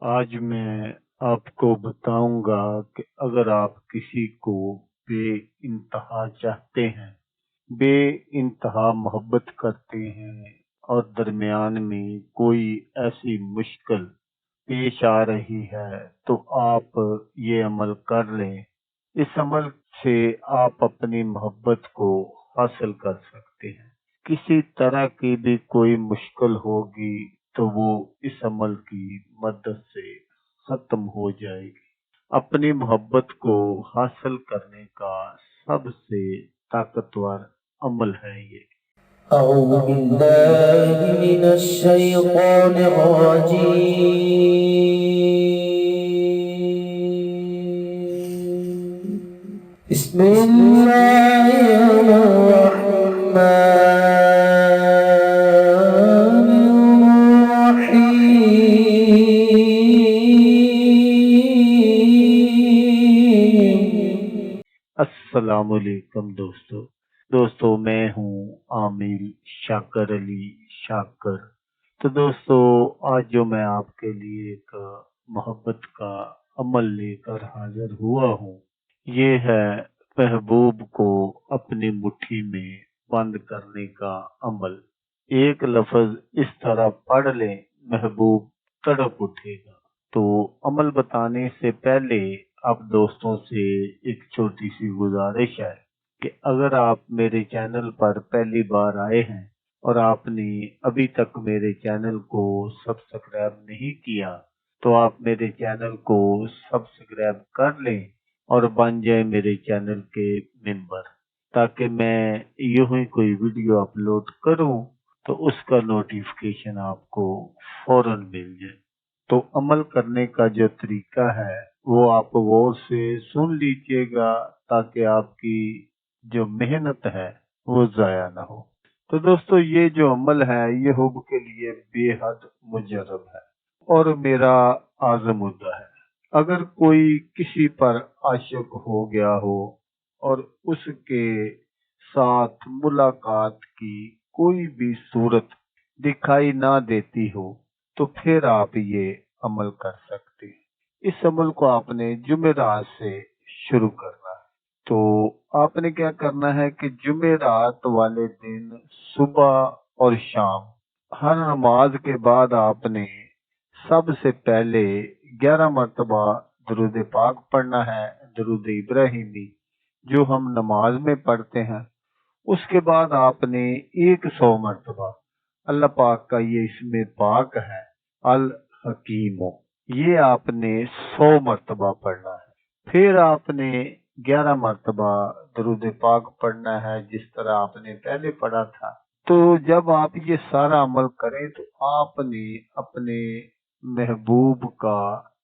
आज मैं आपको बताऊंगा कि अगर आप किसी को बेइंतहा चाहते हैं, बेइंतहा मोहब्बत करते हैं और दरमियान में कोई ऐसी मुश्किल पेश आ रही है तो आप ये अमल कर लें। इस अमल से आप अपनी मोहब्बत को हासिल कर सकते हैं। किसी तरह की भी कोई मुश्किल होगी तो वो इस अमल की मदद से खत्म हो जाएगी। अपनी मोहब्बत को हासिल करने का सबसे ताकतवर अमल है ये। أعوذ بالله من الشيطان الرجيم. بسم الله الرحمن الرحيم. अस्सलामुअलैकुम दोस्तों मैं हूँ आमिर शाकर अली शाकर। तो दोस्तों आज जो मैं आपके लिए एक मोहब्बत का अमल लेकर हाजिर हुआ हूँ, ये है महबूब को अपनी मुट्ठी में बंद करने का अमल। एक लफ्ज इस तरह पढ़ लें, महबूब तड़प उठेगा। तो अमल बताने से पहले आप दोस्तों से एक छोटी सी गुजारिश है कि अगर आप मेरे चैनल पर पहली बार आए हैं और आपने अभी तक मेरे चैनल को सब्सक्राइब नहीं किया तो आप मेरे चैनल को सब्सक्राइब कर लें और बन जाए मेरे चैनल के मेंबर, ताकि मैं यूं ही कोई वीडियो अपलोड करूं तो उसका नोटिफिकेशन आपको फौरन मिल जाए। तो अमल करने का जो तरीका है वो आप गौर से सुन लीजिएगा, ताकि आपकी जो मेहनत है वो जाया ना हो। तो दोस्तों ये जो अमल है ये हुब के लिए बेहद मुजर्रब है और मेरा आज़मुद्दा है। अगर कोई किसी पर आशिक हो गया हो और उसके साथ मुलाकात की कोई भी सूरत दिखाई ना देती हो तो फिर आप ये अमल कर सकते हैं। इस अमल को आपने जुमेरात से शुरू करना है। तो आपने क्या करना है कि जुमेरात वाले दिन सुबह और शाम हर नमाज के बाद आपने सबसे पहले 11 मरतबा दरूद पाक पढ़ना है, दरूद इब्राहिमी जो हम नमाज में पढ़ते हैं। उसके बाद आपने 100 मरतबा अल्लाह पाक का ये इसमें पाक है अल हकीमो, ये आपने 100 मरतबा पढ़ना है। फिर आपने 11 मरतबा दरूद पाक पढ़ना है जिस तरह आपने पहले पढ़ा था। तो जब आप ये सारा अमल करें तो आपने अपने महबूब का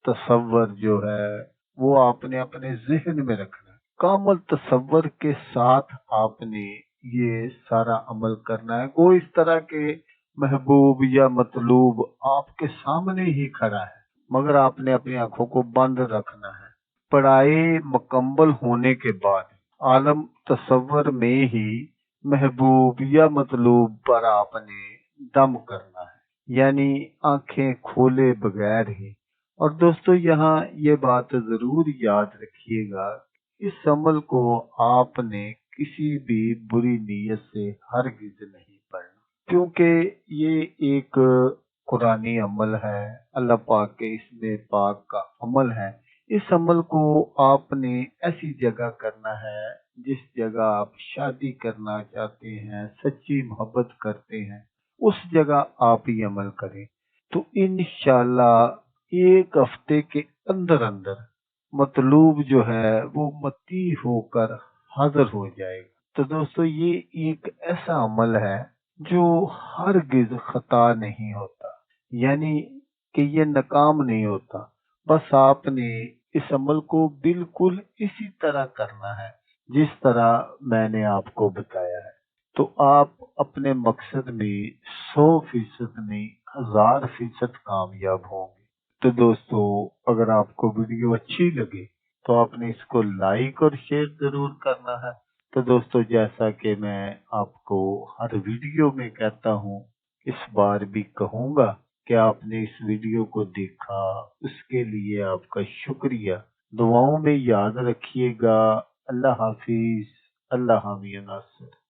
तसव्वुर जो है वो आपने अपने जहन में रखना है। कामल तसव्वुर के साथ आपने ये सारा अमल करना है। कोई इस तरह के महबूब या मतलूब आपके सामने ही खड़ा है, मगर आपने अपनी आंखों को बंद रखना है। पढ़ाई मुकम्मल होने के बाद आलम तसव्वुर में ही महबूब या मतलूब पर आपने दम करना है, यानी आंखें खोले बगैर ही। और दोस्तों यहाँ ये बात जरूर याद रखिएगा, इस अमल को आपने किसी भी बुरी नीयत से हरगिज नहीं पढ़ना, क्योंकि ये एक कुरानी अमल है, अल्लाह पाक के इसमें पाक का अमल है। इस अमल को आपने ऐसी जगह करना है जिस जगह आप शादी करना चाहते हैं, सच्ची मोहब्बत करते हैं, उस जगह आप ये अमल करें। तो इंशाल्लाह एक हफ्ते के अंदर अंदर मतलूब जो है वो मती होकर हाजिर हो जाएगा। तो दोस्तों ये एक ऐसा अमल है जो हरगिज खता नहीं होता, यानी कि ये नाकाम नहीं होता। बस आपने इस अमल को बिल्कुल इसी तरह करना है जिस तरह मैंने आपको बताया है। तो आप अपने मकसद में 100% नहीं 1000% कामयाब होंगे। तो दोस्तों अगर आपको वीडियो अच्छी लगे तो आपने इसको लाइक और शेयर जरूर करना है। तो दोस्तों जैसा कि मैं आपको हर वीडियो में कहता हूँ, इस बार भी कहूँगा کہ آپ نے اس ویڈیو کو دیکھا، اس کے لیے آپ کا شکریہ۔ دعاؤں میں یاد رکھیے گا۔ اللہ حافظ۔ اللہ حامی ناصر۔